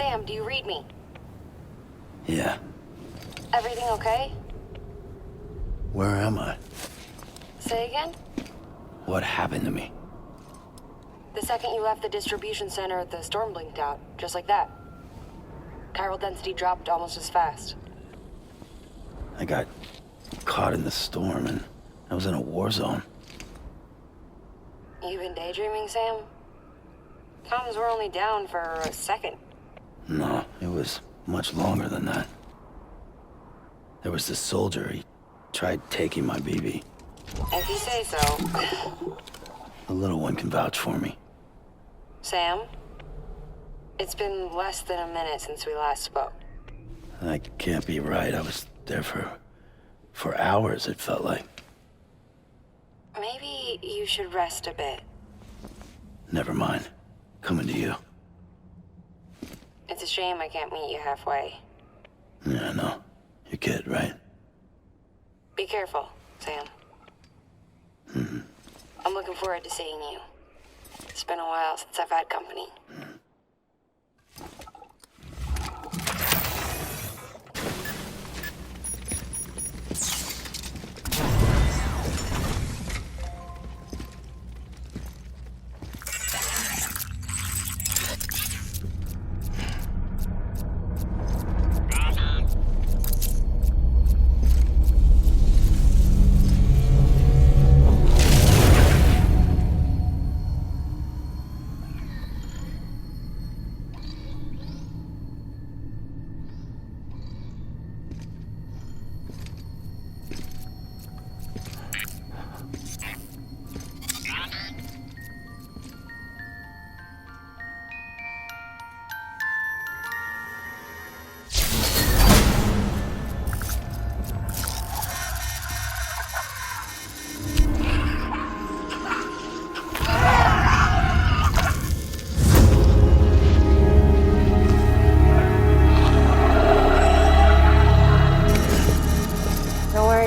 Sam, do you read me? Yeah. Everything okay? Where am I? Say again? What happened to me? The second you left the distribution center, the storm blinked out, just like that. Chiral density dropped almost as fast. I got caught in the storm and I was in a war zone. You been daydreaming, Sam? Comms were only down for a second. No, it was much longer than that. There was this soldier, he tried taking my BB. If you say so. The little one can vouch for me. Sam? It's been less than a minute since we last spoke. That can't be right. I was there for hours, it felt like. Maybe you should rest a bit. Never mind. Coming to you. It's a shame I can't meet you halfway. Yeah, I know. Your kid, right? Be careful, Sam. Mm-hmm. I'm looking forward to seeing you. It's been a while since I've had company.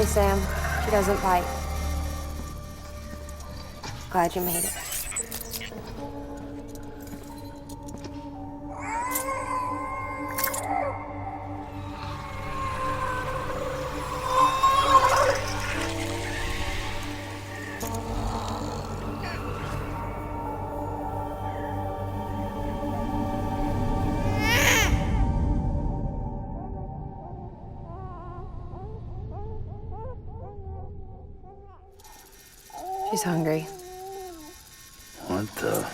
Sam. She doesn't bite. Glad you made it. She's hungry. What the?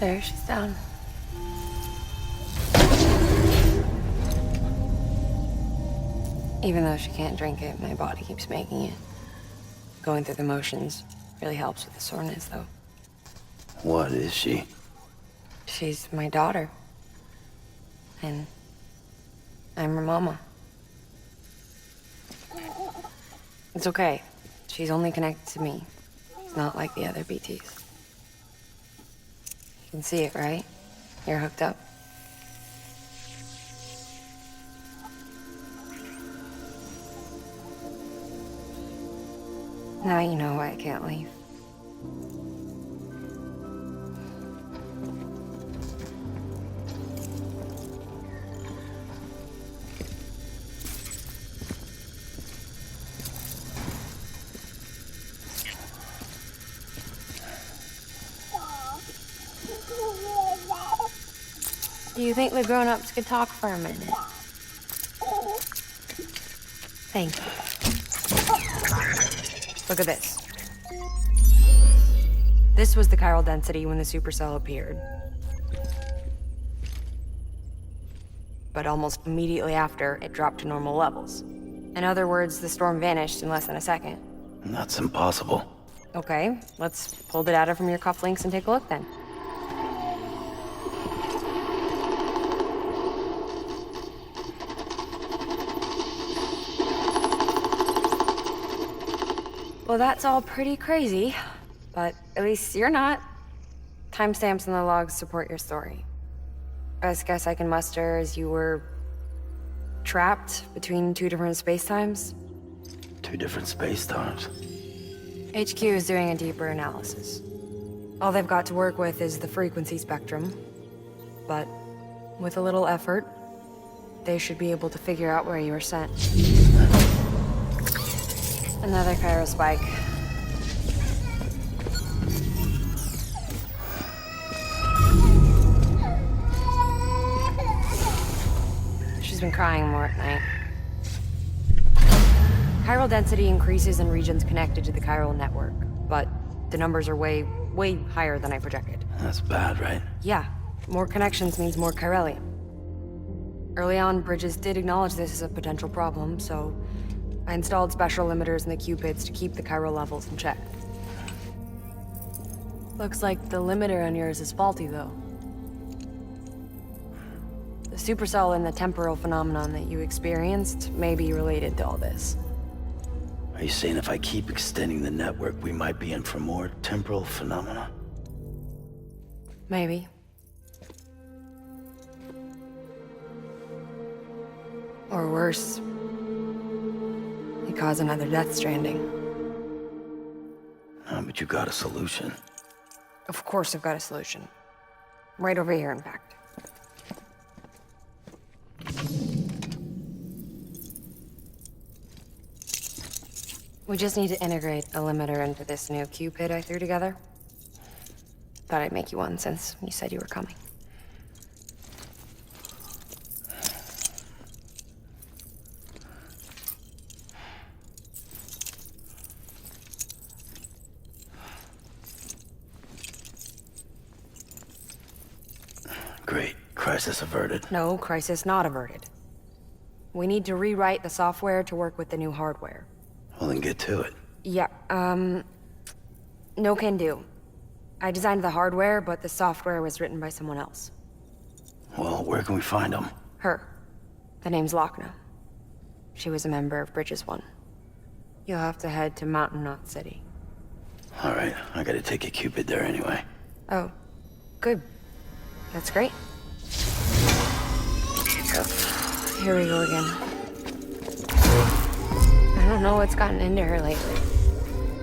There, she's down. Even though she can't drink it, my body keeps making it. Going through the motions really helps with the soreness, though. What is she? She's my daughter. And I'm her mama. It's okay. She's only connected to me. It's not like the other BTs. You can see it, right? You're hooked up. Now you know why I can't leave. Do you think the grown-ups could talk for a minute? Thank you. Look at this. This was the chiral density when the supercell appeared. But almost immediately after, it dropped to normal levels. In other words, the storm vanished in less than a second. That's impossible. Okay, let's pull the data from your cufflinks and take a look then. Well, that's all pretty crazy, but at least you're not. Timestamps in the logs support your story. Best guess I can muster is you were trapped between two different spacetimes. Two different space times. HQ is doing a deeper analysis. All they've got to work with is the frequency spectrum, but with a little effort, they should be able to figure out where you were sent. Another Cairo spike. She's been crying more at night. Chiral density increases in regions connected to the chiral network, but the numbers are way higher than I projected. That's bad, right? Yeah, more connections means more chiralium. Early on, Bridges did acknowledge this as a potential problem, so I installed special limiters in the cupids to keep the chiral levels in check. Looks like the limiter on yours is faulty, though. The supercell and the temporal phenomenon that you experienced may be related to all this. Are you saying if I keep extending the network, we might be in for more temporal phenomena? Maybe. Or worse, you cause another Death Stranding. But you got a solution. Of course I've got a solution. Right over here, in fact. We just need to integrate a limiter into this new Cupid I threw together. Thought I'd make you one since you said you were coming. Great. Crisis averted. No, crisis not averted. We need to rewrite the software to work with the new hardware. Well, then get to it. Yeah, no can do. I designed the hardware, but the software was written by someone else. Well, where can we find them? Her. The name's Lochna. She was a member of Bridges 1. You'll have to head to Mountain Knot City. All right, I gotta take a Cupid there anyway. Oh, good. That's great. Here we go again. I don't know what's gotten into her lately.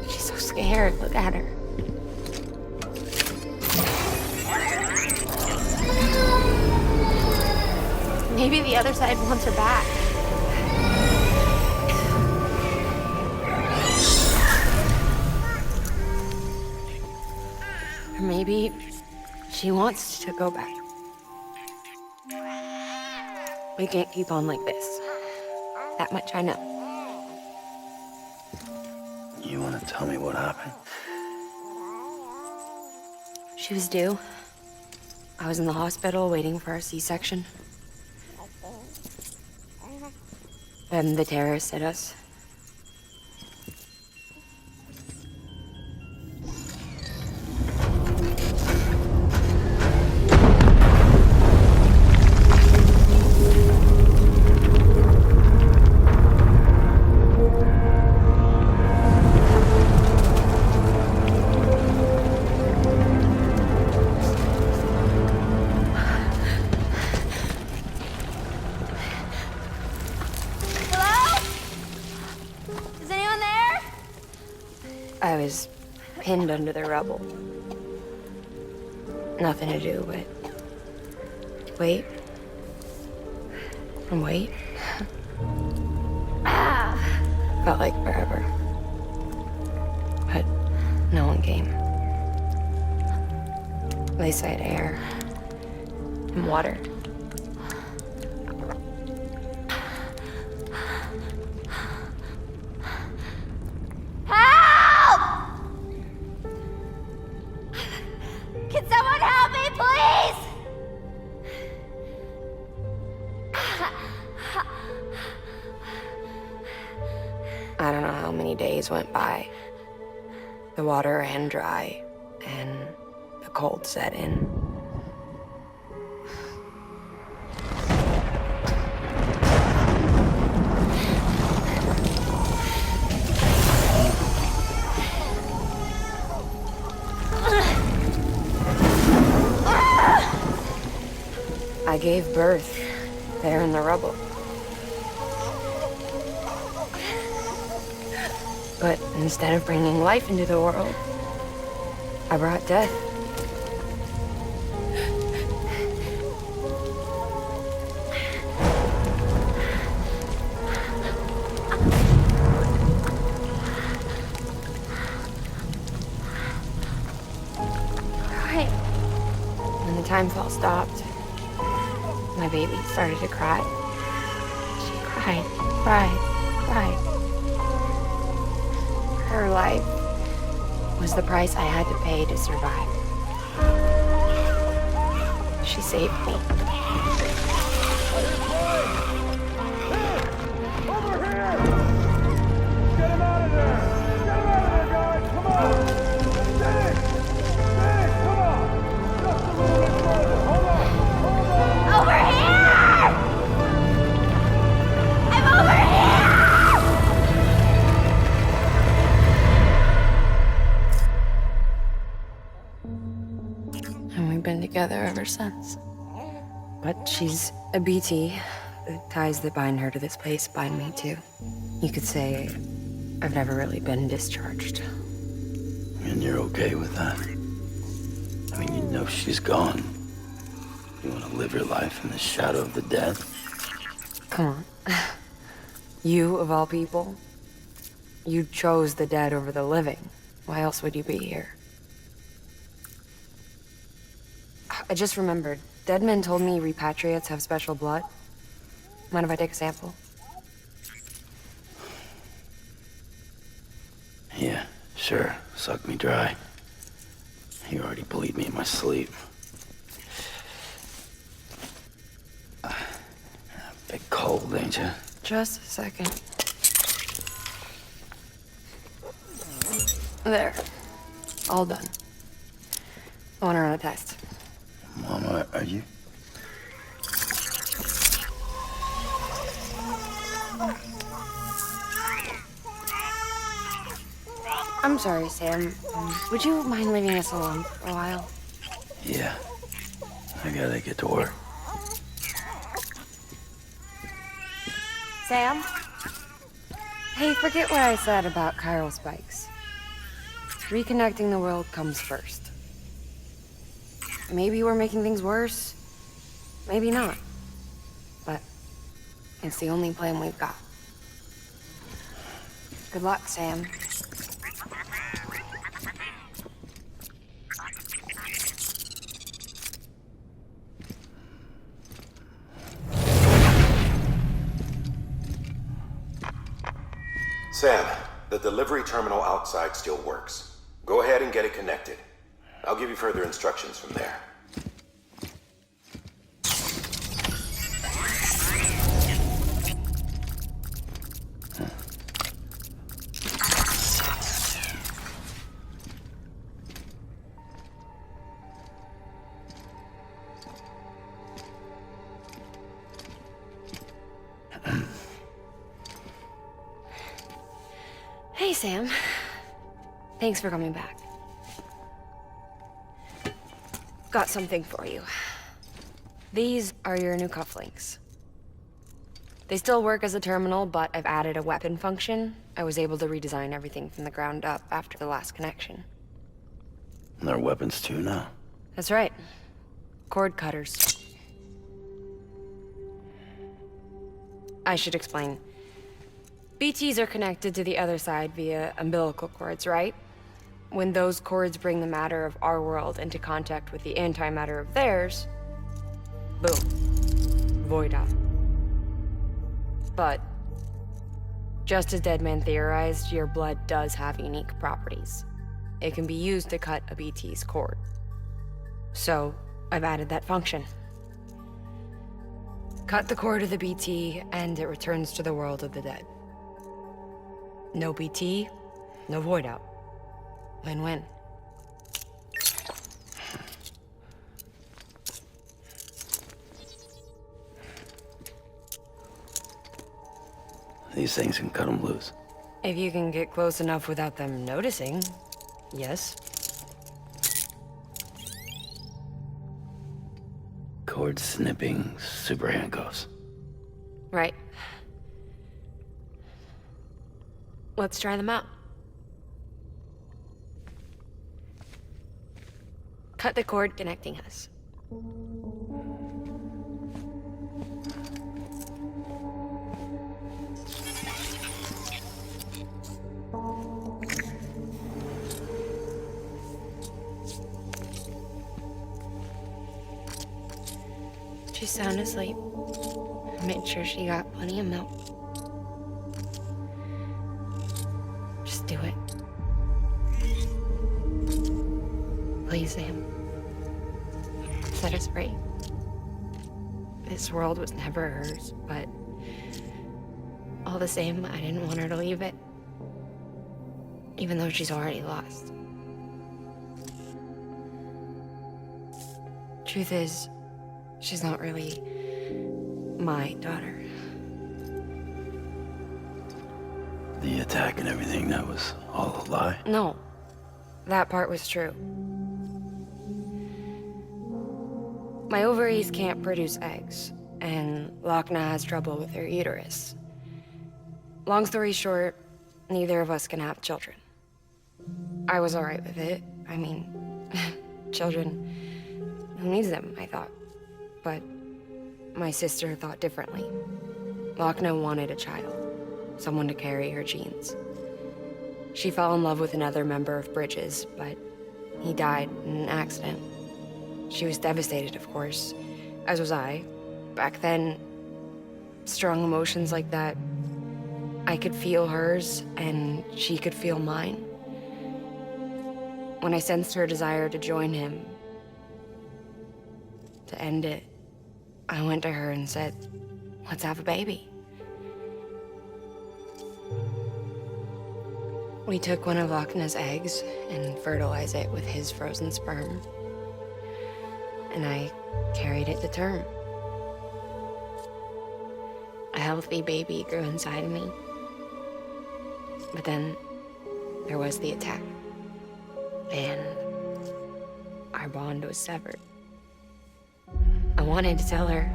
She's so scared. Look at her. Maybe the other side wants her back. Or maybe she wants to go back. We can't keep on like this. That much I know. You wanna tell me what happened? She was due. I was in the hospital waiting for a C-section. Then the terrorists hit us. I was pinned under the rubble. Nothing to do but wait and wait. Felt like forever. But no one came. They said air and water. I don't know how many days went by. The water ran dry, and the cold set in. gave birth there in the rubble. But instead of bringing life into the world, I brought death. Right. When the time fall stopped, my baby started to cry. She cried, cried. Her life was the price I had to pay to survive. She saved me. Over here! Get him out of there! Get him out of there, guys! Come on! Dig! Dig! Come on! Just a little bit further. Hold on! Over here! I'm over here! And we've been together ever since. But she's a BT. The ties that bind her to this place bind me too. You could say I've never really been discharged. And you're okay with that? I mean, you know she's gone. You want to live your life in the shadow of the dead? Come on. You, of all people, you chose the dead over the living. Why else would you be here? I just remembered. Dead men told me repatriates have special blood. Mind if I take a sample? Yeah, sure. Suck me dry. You already bleed me in my sleep. Big cold, ain't you? Just a second. There. All done. I want to run a test. Mama, are you? I'm sorry, Sam. Would you mind leaving us alone for a while? Yeah. I gotta get to work. Sam? Hey, forget what I said about chiral spikes. Reconnecting the world comes first. Maybe we're making things worse. Maybe not. But it's the only plan we've got. Good luck, Sam. Sam, the delivery terminal outside still works. Go ahead and get it connected. I'll give you further instructions from there. Hey, Sam. Thanks for coming back. Got something for you. These are your new cufflinks. They still work as a terminal, but I've added a weapon function. I was able to redesign everything from the ground up after the last connection. And they're weapons too now. That's right. Cord cutters. I should explain. BTs are connected to the other side via umbilical cords, right? When those cords bring the matter of our world into contact with the antimatter of theirs, boom, void out. But, just as Deadman theorized, your blood does have unique properties. It can be used to cut a BT's cord. So, I've added that function. Cut the cord of the BT, and it returns to the world of the dead. No BT, no void out. Win-win. These things can cut them loose. If you can get close enough without them noticing, yes. Cool. cord snipping super handcuffs. Right. Let's try them out. Cut the cord connecting us. She's sound asleep. I made sure she got plenty of milk. Just do it. Please, Sam. Set us free. This world was never hers, but all the same, I didn't want her to leave it. Even though she's already lost. Truth is, she's not really my daughter. The attack and everything, that was all a lie? No, that part was true. My ovaries can't produce eggs, and Lochna has trouble with her uterus. Long story short, neither of us can have children. I was alright with it. I mean, children, who needs them, I thought. But my sister thought differently. Lochna wanted a child, someone to carry her genes. She fell in love with another member of Bridges, but he died in an accident. She was devastated, of course, as was I. Back then, strong emotions like that, I could feel hers, and she could feel mine. When I sensed her desire to join him, to end it, I went to her and said, let's have a baby. We took one of Lochna's eggs and fertilized it with his frozen sperm. And I carried it to term. A healthy baby grew inside me. But then there was the attack. And our bond was severed. I wanted to tell her,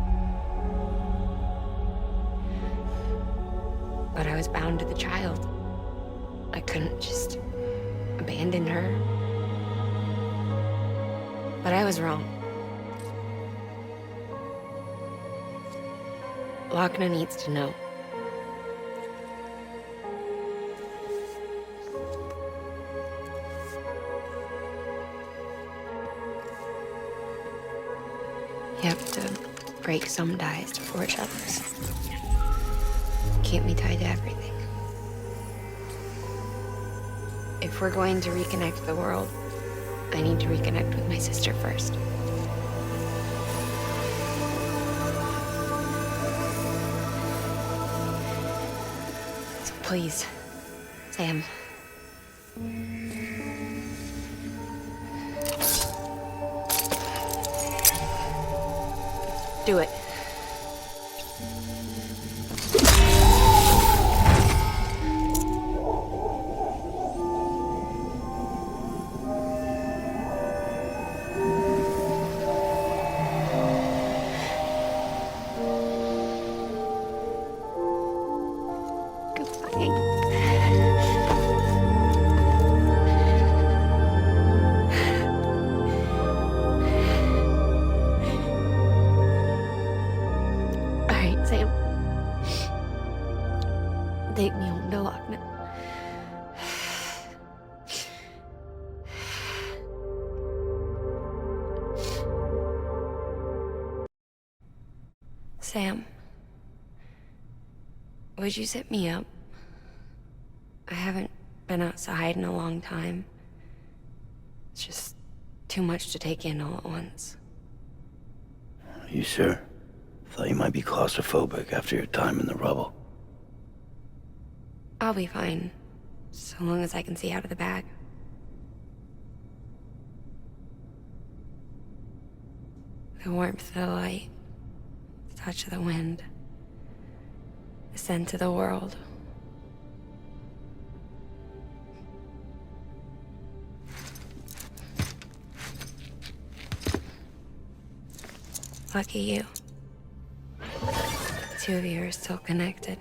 but I was bound to the child. I couldn't just abandon her. But I was wrong. Lochna needs to know. You have to break some ties to forge others. Can't be tied to everything. If we're going to reconnect the world, I need to reconnect with my sister first. So please, Sam. Do it. Take me home to Lochna. Sam, would you sit me up? I haven't been outside in a long time. It's just too much to take in all at once. You sure? Thought you might be claustrophobic after your time in the rubble. I'll be fine, so long as I can see out of the bag. The warmth of the light, the touch of the wind, the scent of the world. Lucky you. The two of you are still connected.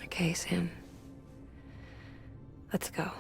Okay, Sam. Let's go.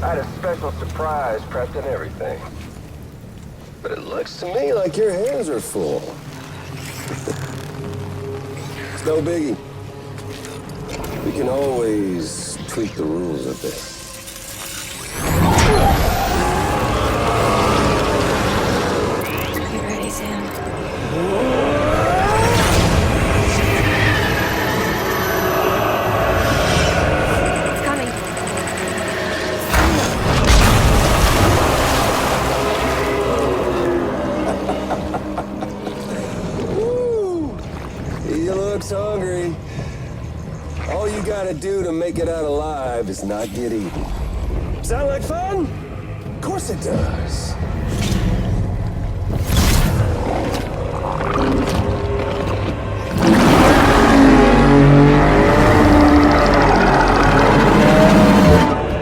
I had a special surprise prepped and everything. But it looks to me like your hands are full. It's no biggie. We can always tweak the rules a bit. You ready, Sam? It's coming. He looks hungry. All you gotta do to make it out alive is not get eaten. Sound like fun? Of course it does.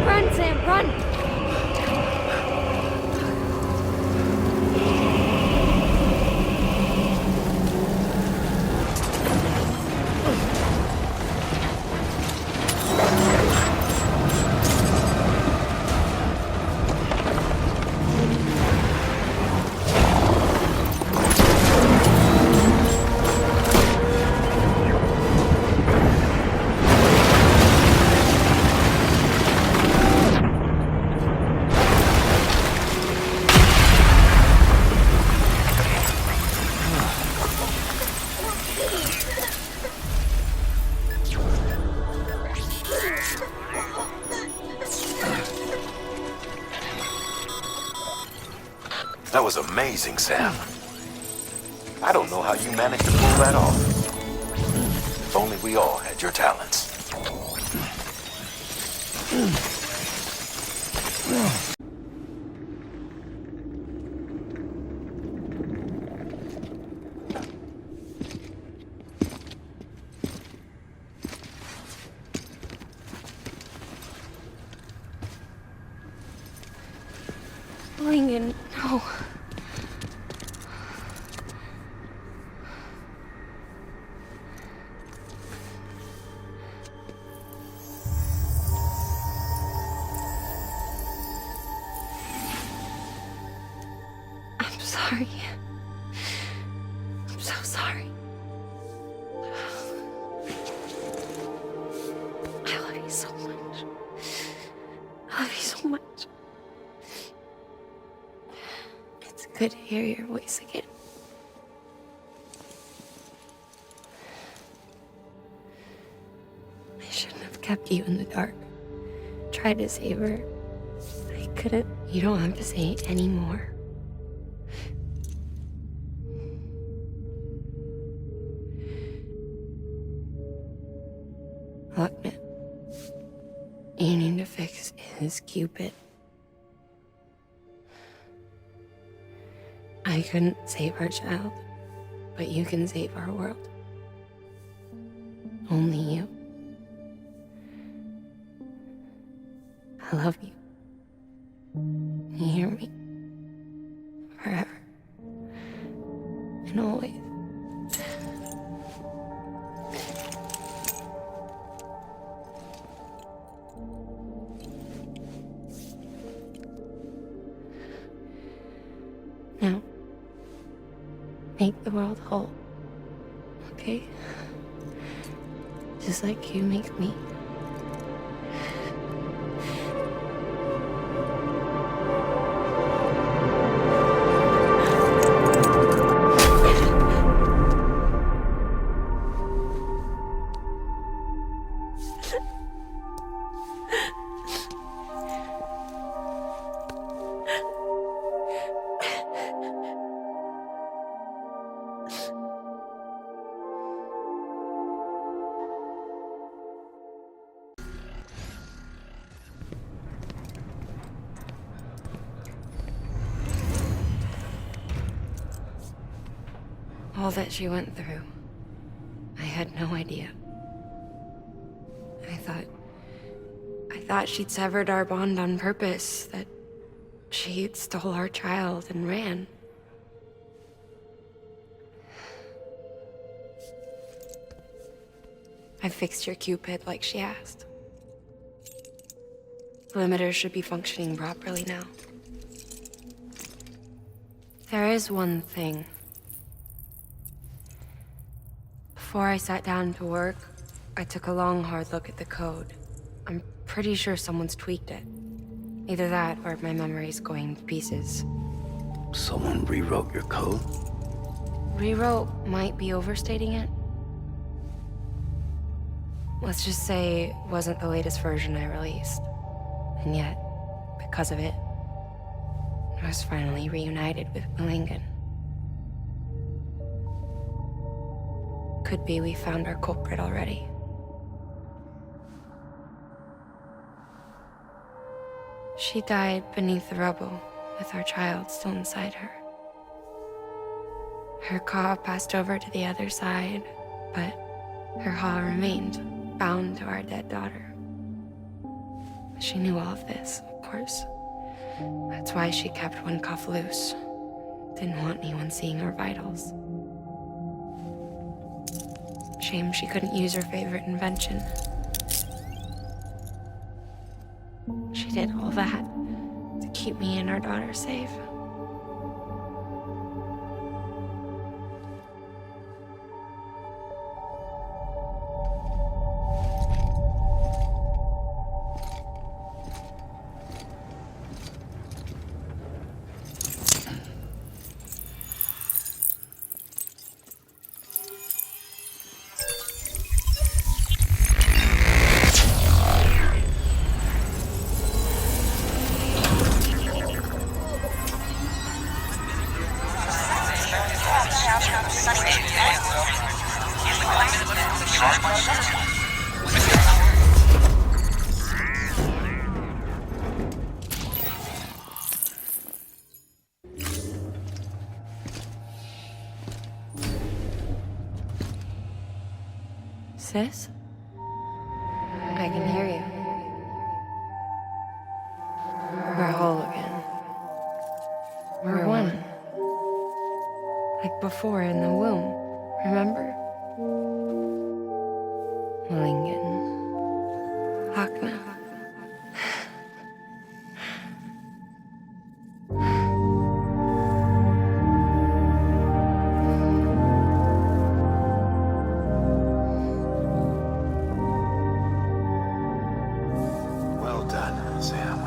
Run, Sam, run! That was amazing, Sam. I don't know how you managed to pull that off. If only we all had your talents. Målingen, no. I'm sorry. I'm so sorry. I love you so much. I love you so much. It's good to hear your voice again. I shouldn't have kept you in the dark. Tried to save her. I couldn't. You don't have to say it anymore. Look, man. You need to fix his Cupid. I couldn't save our child, but you can save our world. Only you. I love you. You hear me? Forever. And always. Now, make the world whole, okay? Just like you make me. All that she went through. I had no idea. I thought she'd severed our bond on purpose, that she stole our child and ran. I fixed your Cupid like she asked. The limiter should be functioning properly now. There is one thing. Before I sat down to work, I took a long, hard look at the code. I'm pretty sure someone's tweaked it. Either that, or my memory's going to pieces. Someone rewrote your code? Rewrote might be overstating it. Let's just say it wasn't the latest version I released. And yet, because of it, I was finally reunited with Målingen. Could be we found our culprit already. She died beneath the rubble, with our child still inside her. Her Ka passed over to the other side, but her Ha remained, bound to our dead daughter. She knew all of this, of course. That's why she kept one cuff loose. Didn't want anyone seeing her vitals. Shame she couldn't use her favorite invention. She did all that to keep me and our daughter safe. Sis? I can hear you. We're whole again. We're one. Like before in the womb, remember? Målingen. Hakna. Well done, Sam.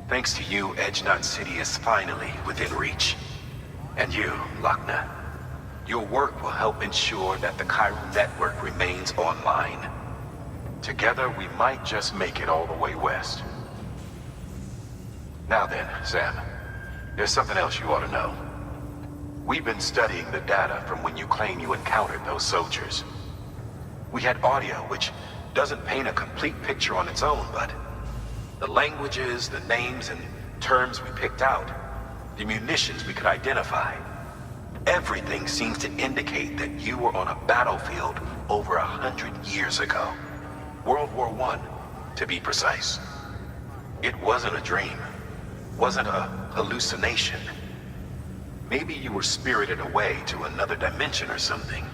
Thanks to you, Edgenut City is finally within reach. And you, Lakna, your work will help ensure that the chiral network remains online. Together, we might just make it all the way west. Now then, Sam, there's something else you ought to know. We've been studying the data from when you claim you encountered those soldiers. We had audio, which doesn't paint a complete picture on its own, but the languages, the names, and terms we picked out, the munitions we could identify, everything seems to indicate that you were on a battlefield over 100 years ago. World War I, to be precise. It wasn't a dream, wasn't a hallucination. Maybe you were spirited away to another dimension or something.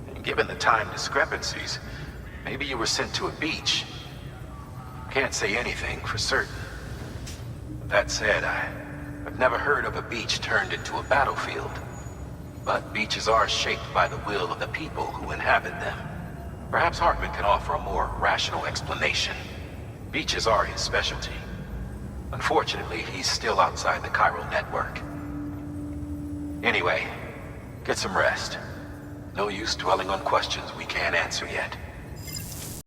And given the time discrepancies, maybe you were sent to a beach. Can't say anything for certain. That said, I've never heard of a beach turned into a battlefield. But beaches are shaped by the will of the people who inhabit them. Perhaps Hartman can offer a more rational explanation. Beaches are his specialty. Unfortunately, he's still outside the chiral network. Anyway, get some rest. No use dwelling on questions we can't answer yet.